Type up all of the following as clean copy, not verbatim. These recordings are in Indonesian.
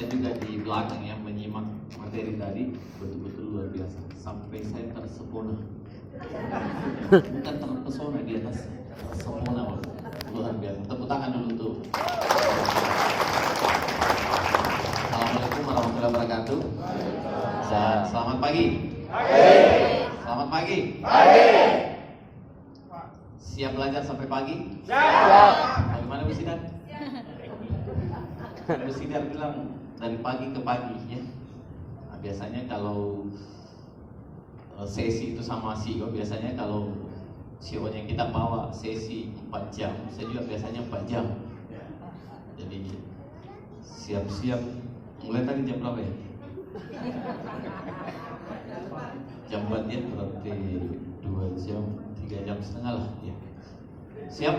saya juga di belakang ya menyimak materi tadi, betul-betul luar biasa. Sampai saya tersepona. Bukan terpesona di atas, tersepona luar biasa. Tepuk tangan dulu tuh. Assalamualaikum warahmatullahi wabarakatuh. Selamat pagi. Selamat pagi. Siap belajar sampai pagi? Siap. Bagaimana Bu Sidar? Bu Sidar bilang dari pagi ke pagi ya. Nah, biasanya kalau sesi itu sama CEO, biasanya kalau CEO-nya kita bawa sesi 4 jam, saya juga biasanya 4 jam. Jadi siap-siap. Mulai tadi jam berapa ya? Jam 4 ya, berarti 2 jam, 3 jam setengah lah ya. Siap?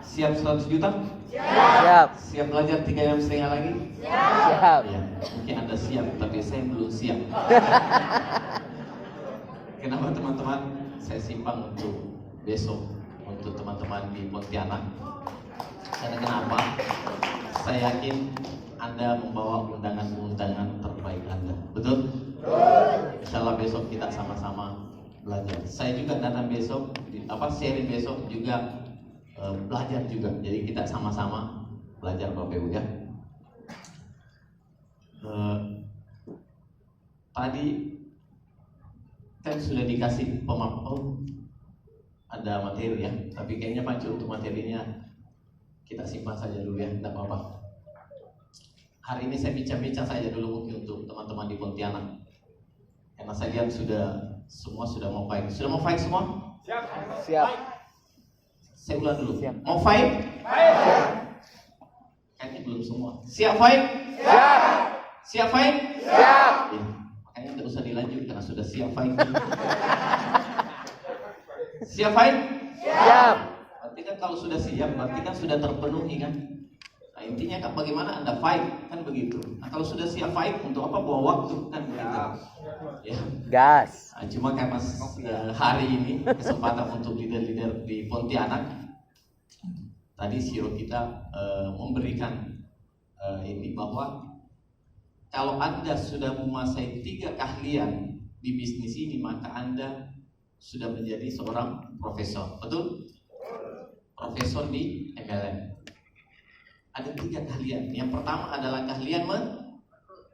Siap 100 juta? Siap. Siap belajar 3 jam setengah lagi? Siap. Ya, mungkin Anda siap, tapi saya belum siap. Kenapa teman-teman? Saya simpan untuk besok, untuk teman-teman di Pontianak. Karena kenapa? Saya yakin Anda membawa undangan-undangan terbaik Anda. Betul? Insya Allah besok kita sama-sama belajar. Saya juga datang besok, sharing besok juga belajar juga. Jadi kita sama-sama belajar Bapak Ibu ya. Tadi kan sudah dikasih pemaparan, ada materi ya. Tapi kayaknya Pak Cu, untuk materinya kita simpan saja dulu ya, tidak apa-apa. Hari ini saya bincang-bincang saja dulu mungkin untuk teman-teman di Pontianak. Karena saya lihat semua sudah mau fight. Sudah mau fight semua? Siap. Saya ulang dulu. Siap. Mau fight? Kayaknya belum semua. Siap fight? Siap. Siap fight? Siap. Ya, makanya tidak usah dilanjut karena sudah siap fight. Siap fight? Siap. Berarti kan kalau sudah siap, berarti kan sudah terpenuhi kan? Nah, intinya kan bagaimana Anda fight, kan begitu. Nah, kalau sudah siap fight, untuk apa bawa waktu, kan begitu. Ya. Gas. Nah, cuma karena hari ini kesempatan untuk leader-leader di Pontianak, tadi CEO kita memberikan ini bahwa kalau Anda sudah menguasai 3 keahlian di bisnis ini, maka Anda sudah menjadi seorang profesor. Betul? Profesor di MLM. Ada 3 keahlian. Yang pertama adalah keahlian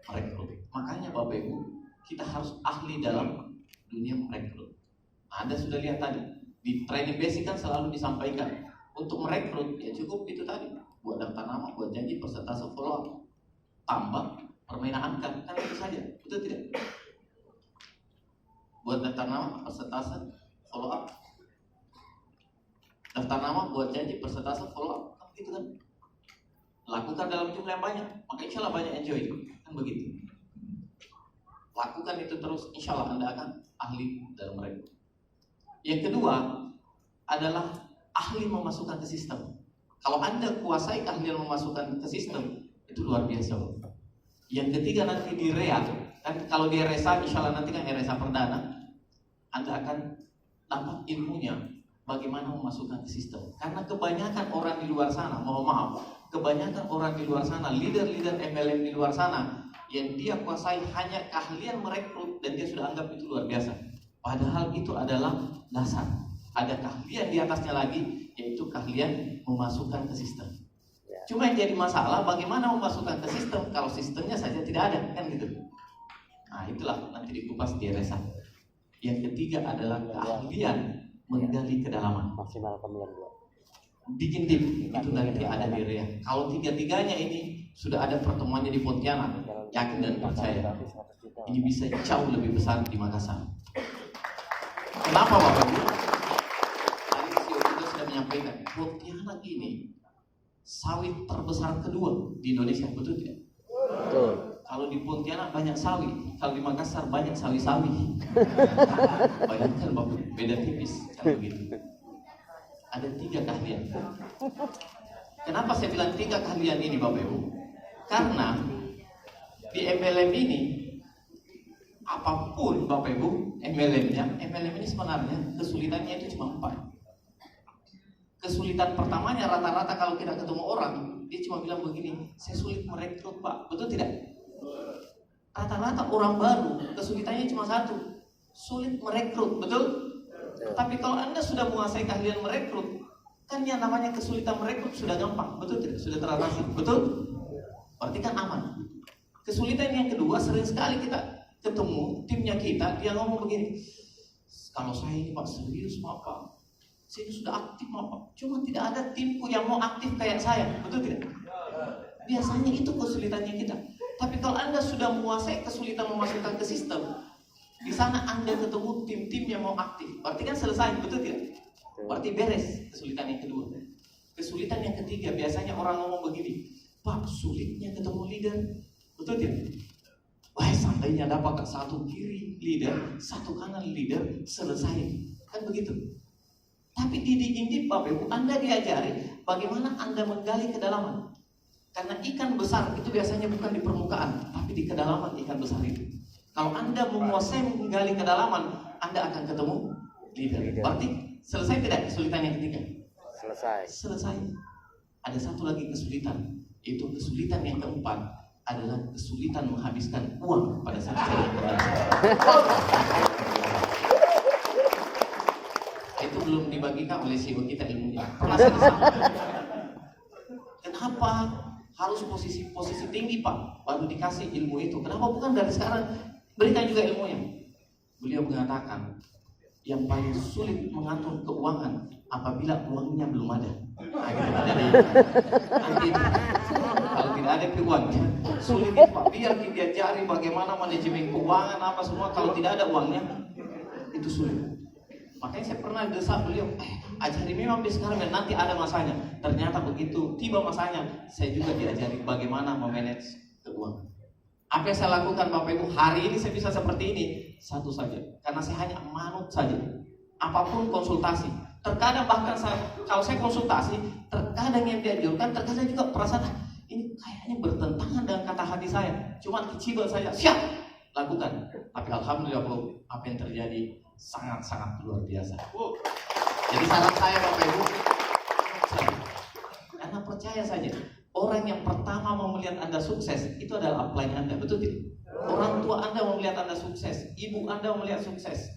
merekrut. Makanya Bapak Ibu, kita harus ahli dalam dunia merekrut. Nah, Anda sudah lihat tadi di training basic kan selalu disampaikan untuk merekrut ya cukup itu tadi, buat daftar nama, buat janji, persentase follow up, tambah permainan angka, kan itu saja, betul tidak? Buat daftar nama, persentase follow up, daftar nama, buat janji, persentase follow up, kan gitu kan? Lakukan dalam jumlah yang banyak, maka insya Allah banyak enjoy, kan begitu. Lakukan itu terus, insya Allah Anda akan ahli dalam merekrut. Yang kedua adalah ahli memasukkan ke sistem. Kalau Anda kuasai keahlian memasukkan ke sistem, itu luar biasa. Yang ketiga nanti di REA, kan kalau di RSA, insya Allah nanti kan RSA perdana, Anda akan dapat ilmunya bagaimana memasukkan ke sistem. Karena kebanyakan orang di luar sana, mohon maaf, kebanyakan orang di luar sana, leader-leader MLM di luar sana, yang dia kuasai hanya keahlian merekrut dan dia sudah anggap itu luar biasa. Padahal itu adalah dasar. Ada keahlian di atasnya lagi, yaitu keahlian memasukkan ke sistem. Cuma yang jadi masalah bagaimana memasukkan ke sistem kalau sistemnya saja tidak ada, kan gitu. Nah, itulah nanti dikupas di RSA. Yang ketiga adalah keahlian menggali kedalaman. Maksimal pemilihan 2. Bikin deep, itu nanti ada di REA. Kalau tiga-tiganya ini sudah ada pertemuannya di Pontianak, yakin dan percaya ini bisa jauh lebih besar di Makassar. Kenapa Bapak Ibu? Tadi CEO kita sudah menyampaikan, Pontianak ini sawit terbesar kedua di Indonesia, betul tidak? Betul. Kalau di Pontianak banyak sawit, kalau di Makassar banyak sawi-sawi. Bayangkan Bapak, beda tipis, kan begitu. Ada 3 keahlian. Kenapa saya bilang 3 keahlian ini Bapak Ibu? Karena di MLM ini apapun Bapak Ibu MLM-nya, MLM ini sebenarnya kesulitannya itu cuma 4. Kesulitan pertamanya rata-rata kalau kita ketemu orang, dia cuma bilang begini, saya sulit merekrut Pak, betul tidak? Rata-rata orang baru kesulitannya cuma satu, sulit merekrut, betul? Tapi kalau Anda sudah menguasai keahlian merekrut, kan yang namanya kesulitan merekrut sudah gampang, betul tidak? Sudah teratasi, betul? Berarti kan aman. Kesulitan yang kedua, sering sekali kita ketemu timnya kita, dia ngomong begini, kalau saya ini Pak serius Pak, saya sudah aktif Pak, cuma tidak ada timku yang mau aktif kayak saya, betul tidak? Biasanya itu kesulitannya kita. Tapi kalau Anda sudah menguasai kesulitan memasukkan ke sistem, di sana Anda ketemu tim-tim yang mau aktif, berarti kan selesai, betul tidak? Berarti beres kesulitan yang kedua. Kesulitan yang ketiga, biasanya orang ngomong begini, Pak, sulitnya ketemu leader, betul tidak? Wah, seandainya dapat satu kiri leader, satu kanan leader, selesai, kan begitu. Tapi di Bapak Ibu, Anda diajari bagaimana Anda menggali kedalaman. Karena ikan besar itu biasanya bukan di permukaan, tapi di kedalaman ikan besar itu. Kalau Anda menguasai menggali kedalaman, Anda akan ketemu leader. Berarti selesai tidak kesulitan yang ketiga? Selesai. Ada satu lagi kesulitan, yaitu kesulitan yang keempat adalah kesulitan menghabiskan uang pada saat saya bekerja. Itu belum dibagikan oleh CEO kita ilmunya. Pernah saya disampaikan. Kenapa harus posisi tinggi Pak baru dikasih ilmu itu? Kenapa bukan dari sekarang berikan juga ilmunya? Beliau mengatakan yang paling sulit mengatur keuangan apabila uangnya belum ada. Jadi nanti kalau tidak ada uangnya sulit Pak. Biar dia cari bagaimana manajemen keuangan apa semua, kalau tidak ada uangnya itu sulit. Makanya saya pernah desak beliau, ajari memang sekarang dan nanti ada masanya. Ternyata begitu tiba masanya, saya juga diajari bagaimana memanage keuangan. Apa yang saya lakukan Bapak Ibu, hari ini saya bisa seperti ini, satu saja, karena saya hanya manut saja. Apapun konsultasi, terkadang bahkan kalau saya konsultasi, terkadang yang dianjurkan, terkadang juga perasaan ini kayaknya bertentangan dengan kata hati saya. Cuma kecibel saja, siap lakukan. Tapi alhamdulillah apa yang terjadi sangat-sangat luar biasa. Jadi saran saya Bapak Ibu, karena percaya saja, orang yang pertama mau melihat Anda sukses itu adalah upline Anda, betul tidak? Orang tua Anda mau melihat Anda sukses, ibu Anda mau melihat sukses,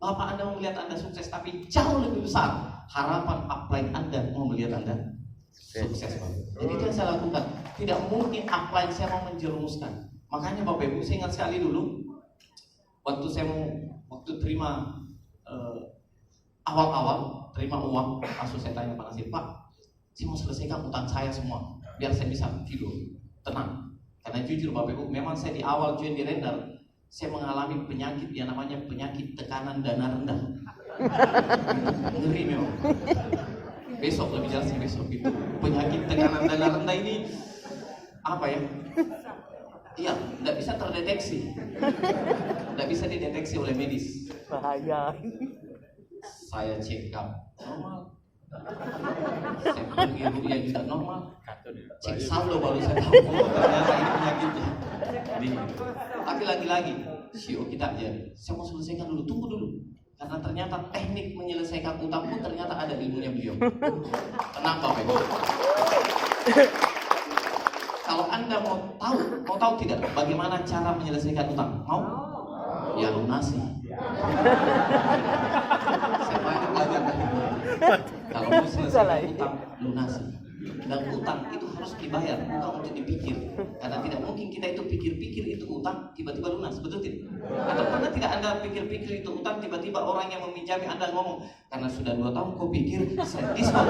bapak Anda mau melihat Anda sukses, tapi jauh lebih besar harapan upline Anda mau melihat Anda sukses. Jadi itu yang saya lakukan. Tidak mungkin upline saya mau menjerumuskan. Makanya Bapak Ibu, saya ingat sekali dulu waktu terima awal-awal terima uang, langsung saya tanya Pak Nasir, Pak, saya mau selesaikan utang saya semua biar saya bisa tidur tenang. Karena jujur Bapak Ibu, memang saya di awal join di Render, saya mengalami penyakit yang namanya penyakit tekanan dana rendah. Ngeri memang. Besok lebih jelas besok itu penyakit tekanan dana rendah ini apa ya? Iya, tidak bisa terdeteksi, tidak bisa dideteksi oleh medis. Bahaya. Saya check up normal, saya pergi rupiah juga normal, cek saldo baru saya tahu ternyata ini penyakitnya. Jadi, tapi lagi-lagi CEO kita aja, saya mau selesaikan dulu, tunggu dulu, karena ternyata teknik menyelesaikan utang pun ternyata ada ilmunya beliau. Tenang Bapak Ibu. Kalau Anda mau tahu tidak bagaimana cara menyelesaikan utang? Mau? Ya lunasi. Saya banyak belajar dari itu. Kalau mau selesaikan utang, lunasi. Dan utang itu harus dibayar, bukan untuk dipikir. Karena tidak mungkin kita itu pikir-pikir itu utang tiba-tiba lunas, betul tidak? Atau pernah tidak Anda pikir-pikir itu utang tiba-tiba orang yang meminjami Anda ngomong, karena sudah 2 tahun kau pikir saya diskon,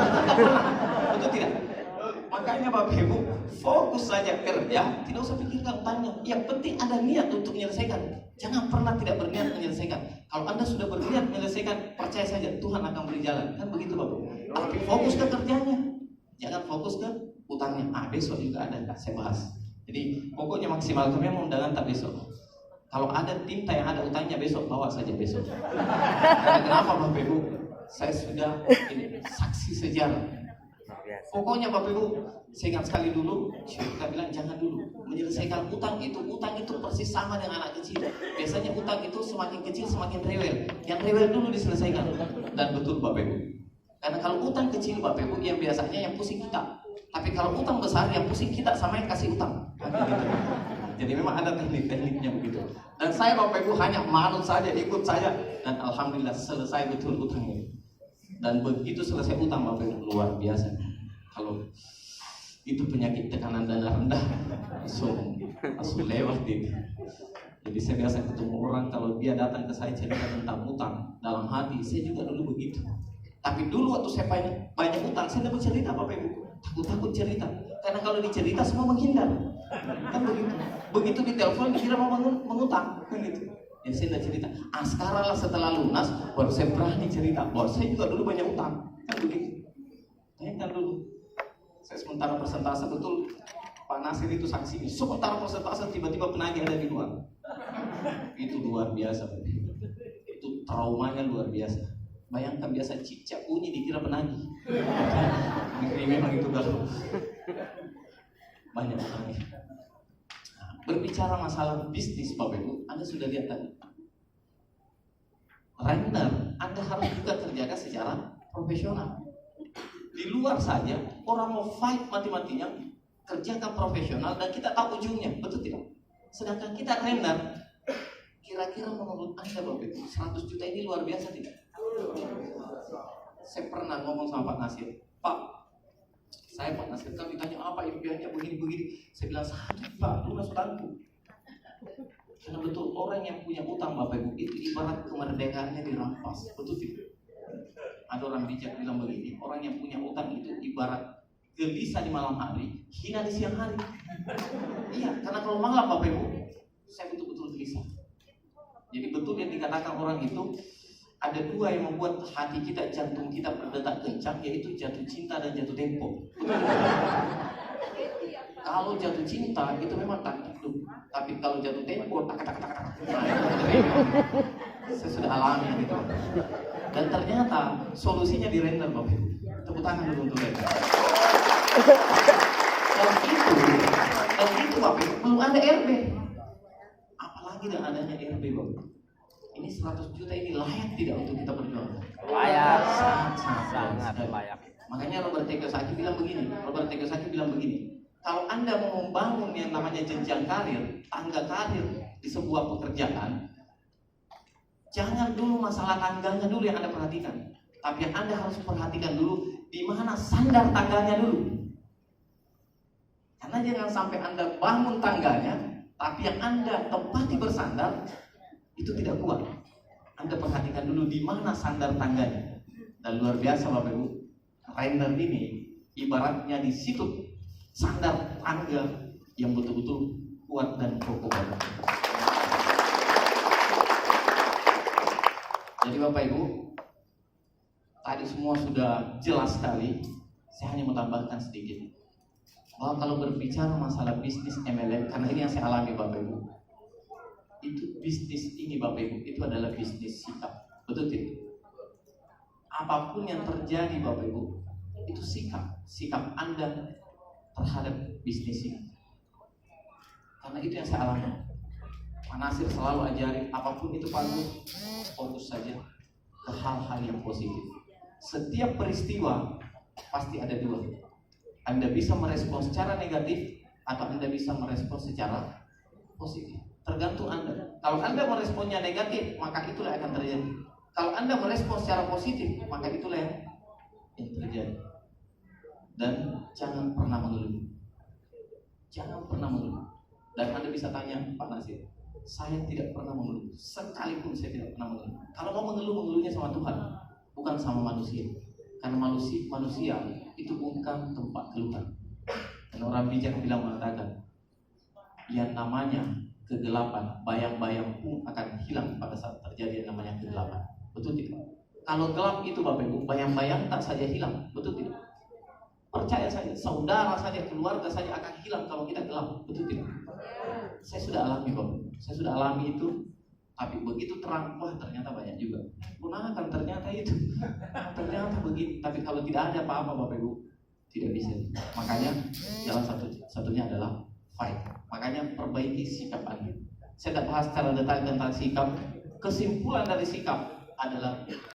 betul tidak? Makanya Bapak Ibu, fokus saja kerja, tidak usah pikirkan utangnya. Yang penting ada niat untuk menyelesaikan. Jangan pernah tidak berniat menyelesaikan. Kalau Anda sudah berniat menyelesaikan, percaya saja Tuhan akan beri jalan. Kan begitu Bapak. Tapi fokus ke kerjanya, jangan fokus ke utangnya. Besok juga ada, saya bahas. Jadi pokoknya maksimal, kami mau undangan tak besok. Kalau ada tim yang ada utangnya besok, bawa saja besok. Karena kenapa Bapak Ibu? Saya sudah saksi sejarah. Pokoknya Bapak Ibu, saya ingat sekali dulu, kita bilang jangan dulu menyelesaikan utang itu persis sama dengan anak kecil. Biasanya utang itu semakin kecil semakin rewel. Yang rewel dulu diselesaikan. Dan betul Bapak Ibu. Karena kalau utang kecil Bapak Ibu, yang biasanya yang pusing kita. Tapi kalau utang besar, yang pusing kita sama yang kasih utang. Jadi memang ada teknik-tekniknya begitu. Dan saya Bapak Ibu hanya manut saja, ikut saja, dan alhamdulillah selesai betul utangnya. Dan begitu selesai utang Bapak Ibu, luar biasa. Kalau itu penyakit tekanan darah rendah, langsung lewat itu. Jadi saya biasa ketemu orang, kalau dia datang ke saya cerita tentang utang dalam hati, saya juga dulu begitu. Tapi dulu waktu saya banyak utang, saya tidak bercerita Bapak Ibu, takut cerita. Karena kalau dicerita semua menghindar, kan begitu. Begitu ditelepon dikira mau mengutang, kan gitu. Ya saya tidak cerita. Sekarang lah setelah lunas, baru saya berani cerita. Bahwa saya juga dulu banyak utang, kan begitu. Bayangkan dulu, saya sementara persentase betul. Pak Nasir itu saksi. Sementara persentase tiba-tiba penagih ada di luar. Itu luar biasa. Itu traumanya luar biasa. Bayangkan biasa cicak bunyi dikira penagih. Ini memang itu kalau banyak utangnya. Berbicara masalah bisnis Bapak Ibu, Anda sudah lihat tadi. Render, Anda harus juga terjaga secara profesional. Di luar saja, orang mau fight mati-matian, kerjakan profesional dan kita tahu ujungnya, betul tidak? Sedangkan kita render, kira-kira menurut Anda Bapak Ibu, 100 juta ini luar biasa tidak? Saya pernah ngomong sama Pak Nasir, Pak, saya Pak Nasir, kalau ditanya apa impiannya begini-begini, saya bilang sakit Pak, lunas utangku. Karena betul orang yang punya utang Bapak Ibu itu ibarat kemerdekaannya dirampas, betul tidak? Ada orang bijak bilang begini, orang yang punya utang itu ibarat gelisah di malam hari, hina di siang hari. Iya, karena kalau malam Bapak Ibu, saya betul-betul gelisah. Jadi betul yang dikatakan orang itu, ada dua yang membuat hati kita, jantung kita berdetak kencang, yaitu jatuh cinta dan jatuh tempo. Kalau jatuh cinta itu memang tak hidup, tapi kalau jatuh tempo tak. Saya sudah alami gitu. Dan ternyata solusinya di render Bapak Ibu. Tepuk tangan dulu untuk render. Dan itu Bapak Ibu, belum ada RB. Apalagi dengan adanya RB Bapak. Ini 100 juta ini layak tidak untuk kita berjuang? Layak. Sangat layak. Makanya Robert Kiyosaki bilang begini, kalau Anda mau membangun yang namanya jenjang karir, tangga karir di sebuah pekerjaan, jangan dulu masalah tangganya dulu yang Anda perhatikan, tapi yang Anda harus perhatikan dulu di mana sandar tangganya dulu. Karena jangan sampai Anda bangun tangganya, tapi yang Anda tempati bersandar itu tidak kuat. Anda perhatikan dulu di mana sandar tangganya. Dan luar biasa Bapak Ibu, render ini ibaratnya di situ sandar tangga yang betul-betul kuat dan kokoh. Jadi Bapak Ibu, tadi semua sudah jelas sekali. Saya hanya mau tambahkan sedikit bahwa kalau berbicara masalah bisnis MLM, karena ini yang saya alami Bapak Ibu, itu bisnis ini Bapak Ibu, itu adalah bisnis sikap, betul tidak? Apapun yang terjadi Bapak Ibu, itu sikap Anda terhadap bisnis ini. Karena itu yang saya alami. Pak Nasir selalu ajarin, apapun itu Pak Gus, fokus saja ke hal-hal yang positif. Setiap peristiwa pasti ada dua. Anda bisa merespon secara negatif atau Anda bisa merespon secara positif. Tergantung Anda. Kalau Anda meresponnya negatif, maka itulah yang akan terjadi. Kalau Anda merespon secara positif, maka itulah yang terjadi. Dan jangan pernah mengeluh. Jangan pernah mengeluh. Dan Anda bisa tanya Pak Nasir, saya tidak pernah mengeluh. Sekalipun saya tidak pernah mengeluh. Kalau mau mengeluh, mengeluhnya sama Tuhan, bukan sama manusia. Karena manusia itu bukan tempat keluhan. Dan orang bijak bilang mengatakan, yang namanya kegelapan, bayang-bayang pun akan hilang pada saat terjadi yang namanya kegelapan. Betul tidak? Kalau gelap itu Bapak Ibu, bayang-bayang tak saja hilang. Betul tidak? Percaya saja, saudara saja, keluarga saja akan hilang kalau kita gelap. Betul tidak? Saya sudah alami Bapak. Saya sudah alami itu. Tapi begitu terang, wah ternyata banyak juga. Gunakan ternyata itu. Ternyata begini. Tapi kalau tidak ada apa-apa Bapak Ibu, tidak bisa. Makanya jalan satunya adalah fight. Makanya perbaiki sikap Anda. Saya tidak bahas secara detail tentang sikap. Kesimpulan dari sikap adalah